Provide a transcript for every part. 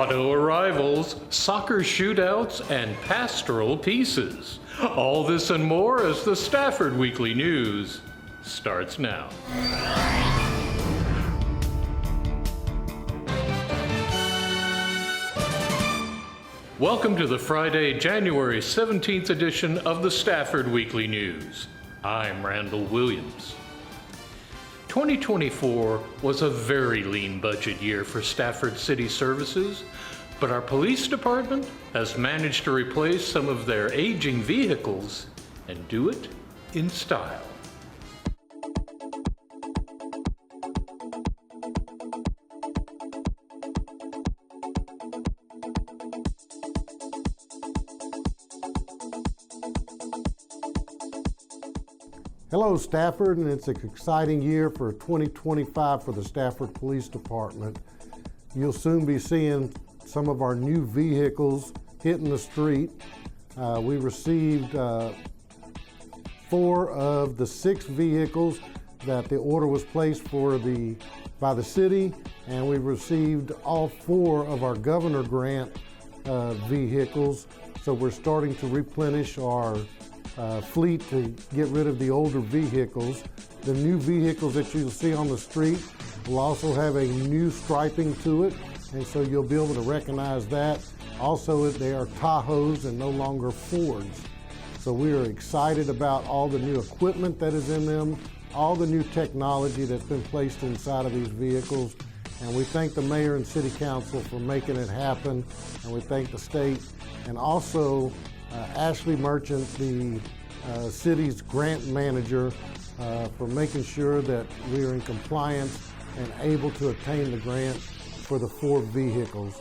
auto arrivals, soccer shootouts, and pastoral pieces. All this and more as the Stafford Weekly News starts now. Welcome to the Friday, January 17th edition of the Stafford Weekly News. I'm Randall Williams. 2024 was a very lean budget year for Stafford City Services, but our police department has managed to replace some of their aging vehicles and do it in style. Hello Stafford, and it's an exciting year for 2025 for the Stafford Police Department. You'll soon be seeing some of our new vehicles hitting the street. We received 4 of the 6 vehicles that the order was placed for by the city, and we received all 4 of our governor grant vehicles. So we're starting to replenish our fleet to get rid of the older vehicles. The new vehicles that you'll see on the street will also have a new striping to it, and so you'll be able to recognize that. Also, they are Tahoes and no longer Fords. So we are excited about all the new equipment that is in them, all the new technology that's been placed inside of these vehicles, and we thank the mayor and city council for making it happen, and we thank the state, and also Ashley Merchant, the city's grant manager, for making sure that we are in compliance and able to obtain the grant for the 4 vehicles.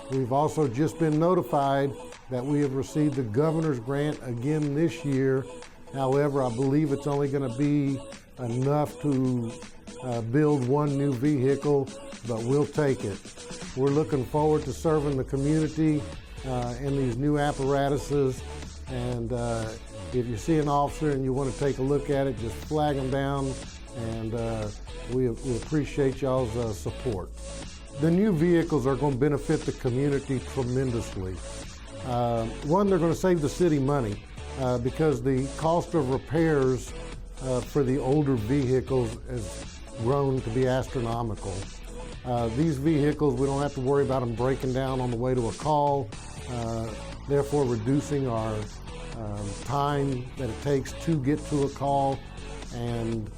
We've also just been notified that we have received the governor's grant again this year. However, I believe it's only going to be enough to build 1 new vehicle, but we'll take it. We're looking forward to serving the community in these new apparatuses, and if you see an officer and you want to take a look at it, just flag them down, and we appreciate y'all's support. The new vehicles are going to benefit the community tremendously. One, they're going to save the city money because the cost of repairs for the older vehicles has grown to be astronomical. These vehicles, we don't have to worry about them breaking down on the way to a call, therefore reducing our time that it takes to get to a call, and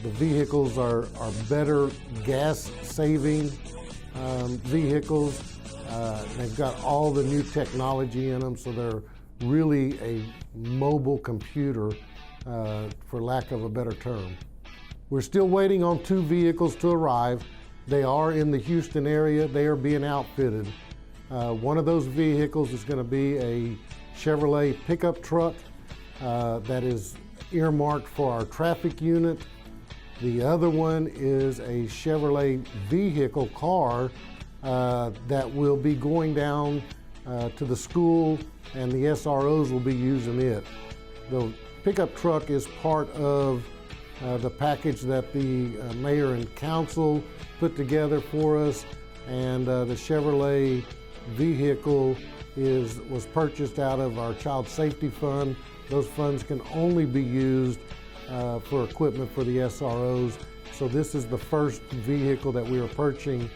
the vehicles are better gas-saving vehicles. They've got all the new technology in them, so they're really a mobile computer, for lack of a better term. We're still waiting on 2 vehicles to arrive. They are in the Houston area. They are being outfitted. One of those vehicles is going to be a Chevrolet pickup truck that is earmarked for our traffic unit. The other one is a Chevrolet vehicle car that will be going down to the school, and the SROs will be using it. The pickup truck is part of the package that the mayor and council put together for us, and the Chevrolet vehicle was purchased out of our child safety fund. Those funds can only be used for equipment for the SROs. So this is the first vehicle that we are purchasing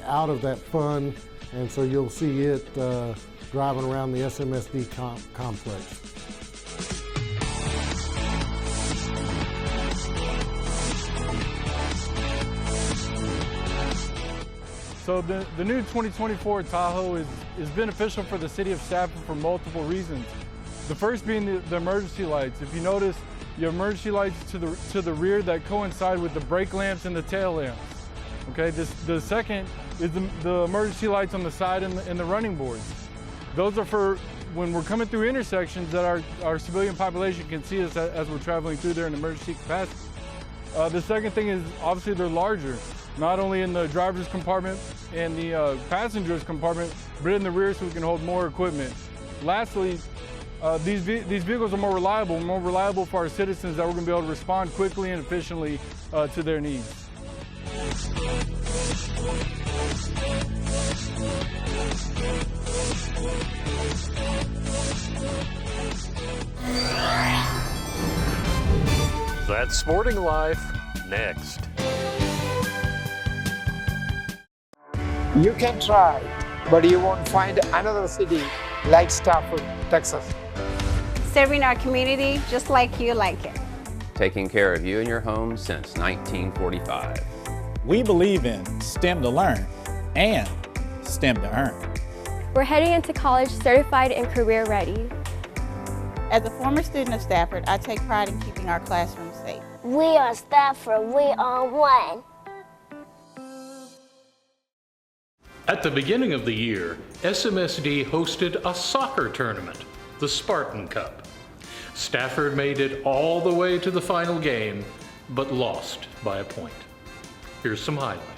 out of that fund, and so you'll see it driving around the SMSD complex. So the new 2024 Tahoe is beneficial for the city of Stafford for multiple reasons. The first being the emergency lights. If you notice, you have emergency lights to the rear that coincide with the brake lamps and the tail lamps. Okay, the second is the emergency lights on the side and the running boards. Those are for when we're coming through intersections that our civilian population can see us as we're traveling through there in emergency capacity. The second thing is obviously they're larger, not only in the driver's compartment and the passenger's compartment, but in the rear so we can hold more equipment. Lastly, these vehicles are more reliable for our citizens, that we're going to be able to respond quickly and efficiently to their needs. That's Sporting Life, next. You can try, but you won't find another city like Stafford, Texas. Serving our community just like you like it. Taking care of you and your home since 1945. We believe in STEM to learn and STEM to earn. We're heading into college certified and career ready. As a former student of Stafford, I take pride in keeping our classrooms safe. We are Stafford, we are one. At the beginning of the year, SMSD hosted a soccer tournament, the Spartan Cup. Stafford made it all the way to the final game, but lost by a point. Here's some highlights.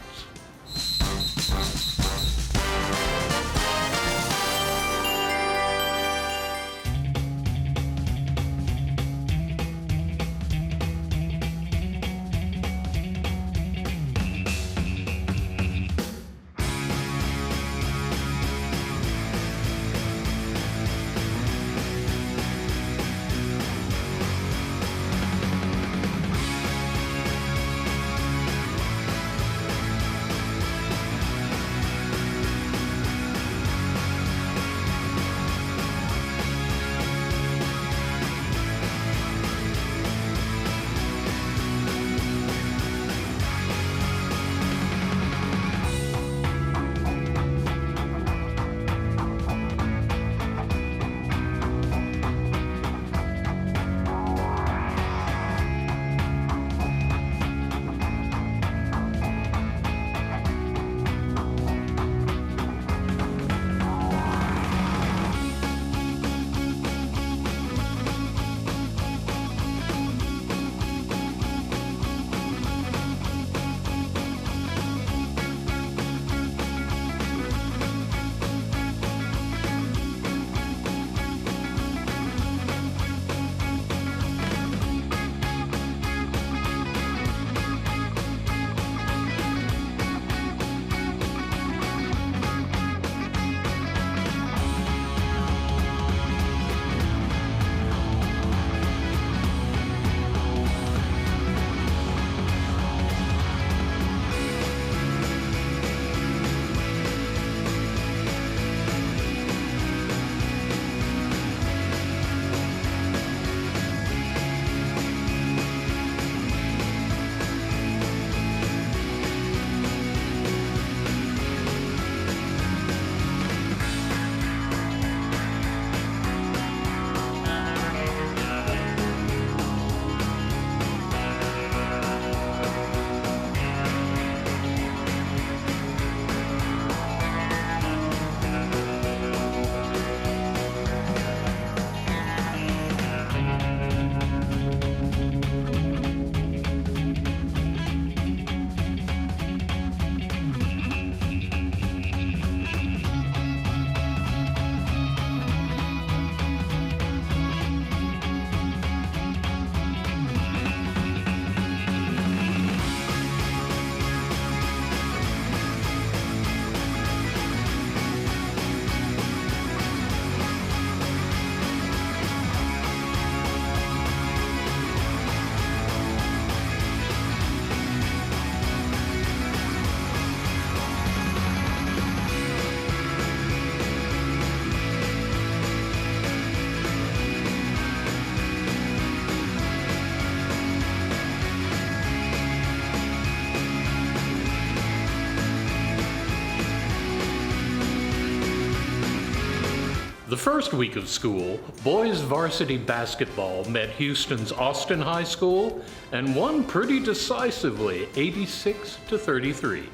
The first week of school, boys varsity basketball met Houston's Austin High School and won pretty decisively, 86-33.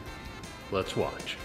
Let's watch.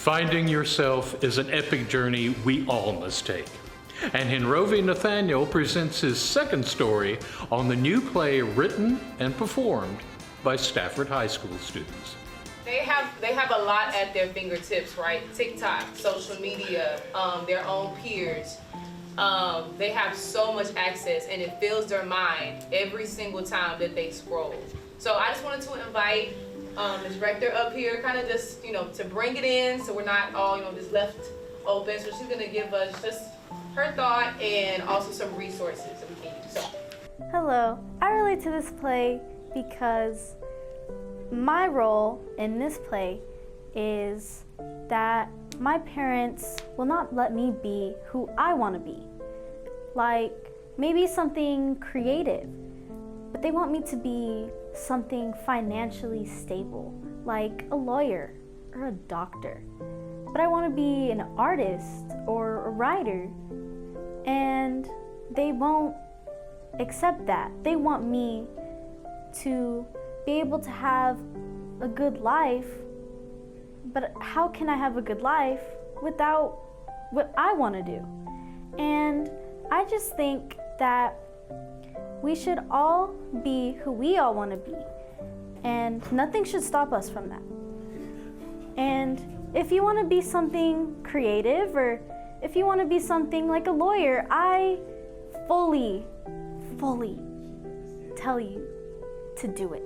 Finding yourself is an epic journey we all must take. And Henrovi Nathaniel presents his second story on the new play written and performed by Stafford High School students. They have a lot at their fingertips, right? TikTok, social media, their own peers. They have so much access, and it fills their mind every single time that they scroll. So I just wanted to invite the director up here, kind of just, to bring it in so we're not all, just left open. So she's gonna give us just her thought and also some resources that we can use. So. Hello, I relate to this play because my role in this play is that my parents will not let me be who I want to be. Like maybe something creative, but they want me to be something financially stable, like a lawyer or a doctor. But I want to be an artist or a writer, and they won't accept that. They want me to be able to have a good life, but how can I have a good life without what I want to do? And I just think that we should all be who we all want to be, and nothing should stop us from that. And if you want to be something creative, or if you want to be something like a lawyer, I fully tell you to do it.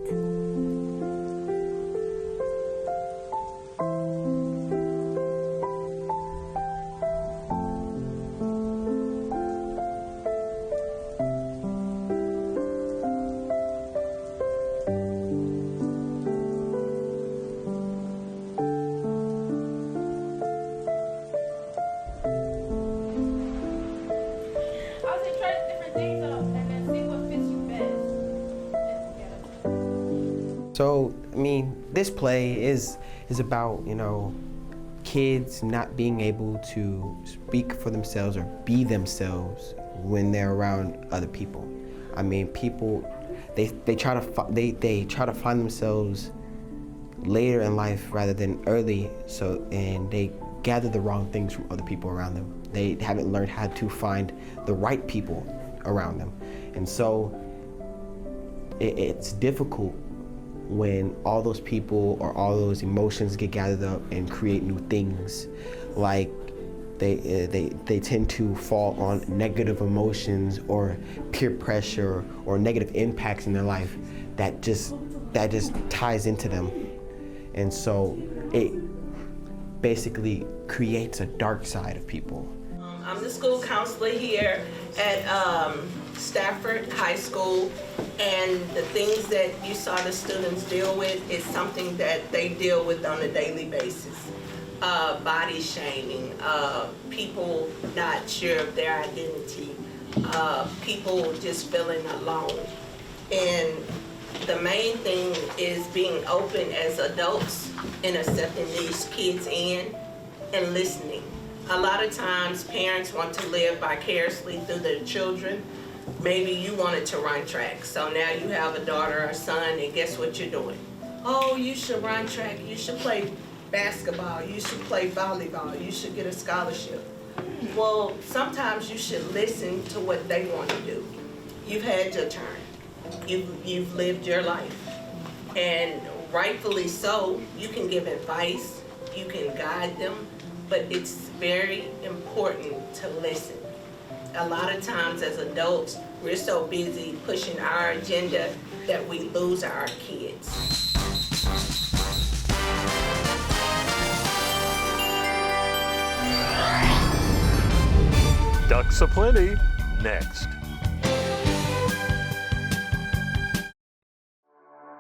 So, this play is about, kids not being able to speak for themselves or be themselves when they're around other people. People, they try to find themselves later in life rather than early, and they gather the wrong things from other people around them. They haven't learned how to find the right people around them. And so it's difficult when all those people or all those emotions get gathered up and create new things. Like they tend to fall on negative emotions or peer pressure or negative impacts in their life that just ties into them. And so it basically creates a dark side of people. I'm the school counselor here at Stafford High School, and the things that you saw the students deal with is something that they deal with on a daily basis. Body shaming, people not sure of their identity, people just feeling alone. And the main thing is being open as adults and accepting these kids in and listening. A lot of times parents want to live vicariously through their children. Maybe you wanted to run track, so now you have a daughter or son, and guess what you're doing? Oh, you should run track, you should play basketball, you should play volleyball, you should get a scholarship. Well, sometimes you should listen to what they want to do. You've had your turn. You've lived your life. And rightfully so, you can give advice, you can guide them, but it's very important to listen. A lot of times as adults, we're so busy pushing our agenda that we lose our kids. Ducks aplenty, next.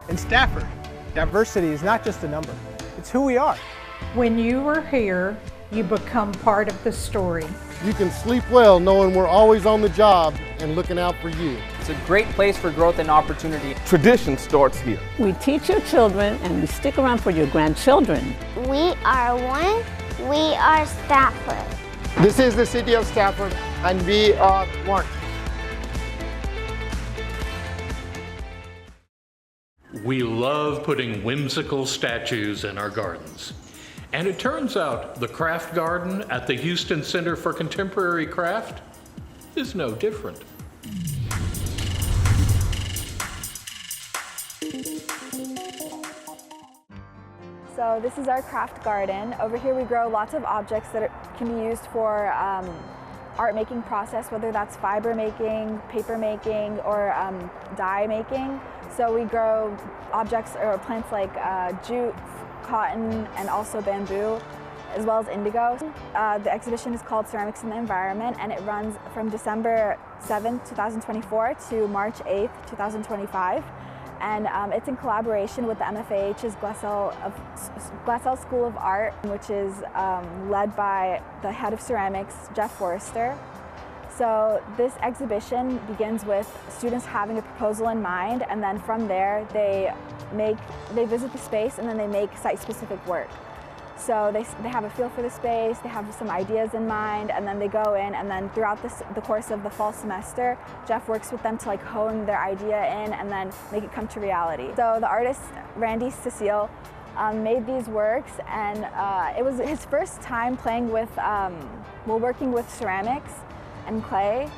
In Stafford, diversity is not just a number, it's who we are. When you are here, you become part of the story. You can sleep well knowing we're always on the job and looking out for you. It's a great place for growth and opportunity. Tradition starts here. We teach your children and we stick around for your grandchildren. We are one. We are Stafford. This is the city of Stafford, and we are one. We love putting whimsical statues in our gardens. And it turns out the craft garden at the Houston Center for Contemporary Craft is no different. So this is our craft garden. Over here we grow lots of objects that can be used for art making process, whether that's fiber making, paper making, or dye making. So we grow objects or plants like jute, cotton, and also bamboo, as well as indigo. The exhibition is called Ceramics in the Environment, and it runs from December 7th, 2024 to March 8th, 2025. And it's in collaboration with the MFAH's Glassell School of Art, which is led by the head of ceramics, Jeff Forrester. So this exhibition begins with students having a proposal in mind, and then from there they visit the space and then they make site-specific work. So they have a feel for the space, they have some ideas in mind, and then they go in, and then throughout the course of the fall semester, Jeff works with them to like hone their idea in and then make it come to reality. So the artist, Randy Cecile, made these works, and it was his first time playing with, working with ceramics and clay.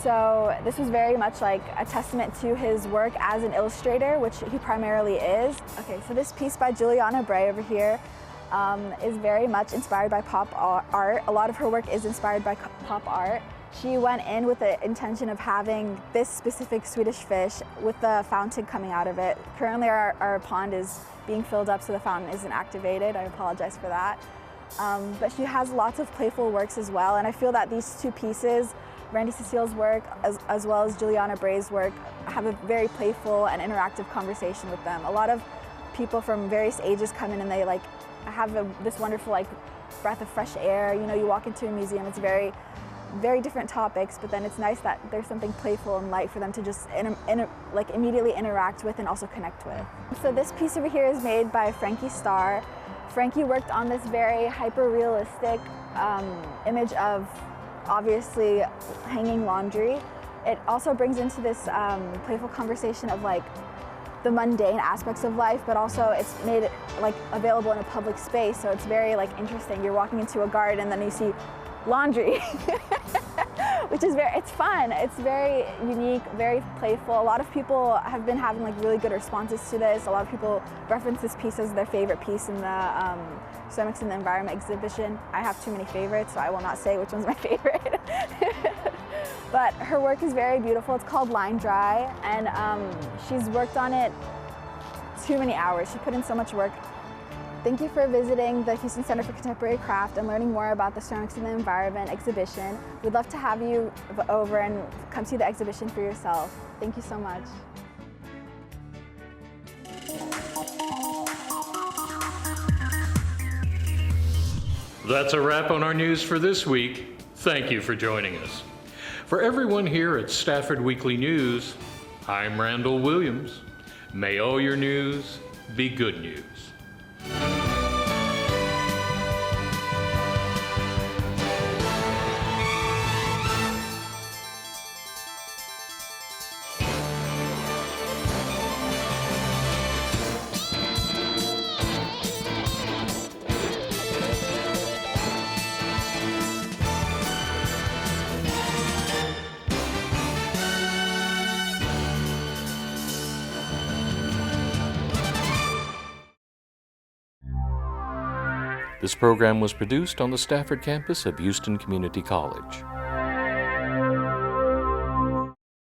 So this was very much like a testament to his work as an illustrator, which he primarily is. Okay, so this piece by Juliana Bray over here is very much inspired by pop art. A lot of her work is inspired by pop art. She went in with the intention of having this specific Swedish fish with the fountain coming out of it. Currently our pond is being filled up, so the fountain isn't activated. I apologize for that. But she has lots of playful works as well, and I feel that these two pieces, Randy Cecile's work as well as Juliana Bray's work, have a very playful and interactive conversation with them. A lot of people from various ages come in and they like have this wonderful like breath of fresh air. You know, you walk into a museum, it's very different topics, but then it's nice that there's something playful and light for them to just like immediately interact with and also connect with. So this piece over here is made by Frankie Starr. Frankie worked on this very hyper-realistic image of obviously hanging laundry. It also brings into this playful conversation of like the mundane aspects of life, but also it's made it like available in a public space, so it's very like interesting. You're walking into a garden and then you see laundry, which is it's fun. It's very unique, very playful. A lot of people have been having like really good responses to this. A lot of people reference this piece as their favorite piece in the Ceramics in the Environment exhibition. I have too many favorites, so I will not say which one's my favorite. But her work is very beautiful. It's called Line Dry, and she's worked on it too many hours. She put in so much work. Thank you for visiting the Houston Center for Contemporary Craft and learning more about the Ceramics in the Environment exhibition. We'd love to have you over and come see the exhibition for yourself. Thank you so much. That's a wrap on our news for this week. Thank you for joining us. For everyone here at Stafford Weekly News, I'm Randall Williams. May all your news be good news. This program was produced on the Stafford campus of Houston Community College.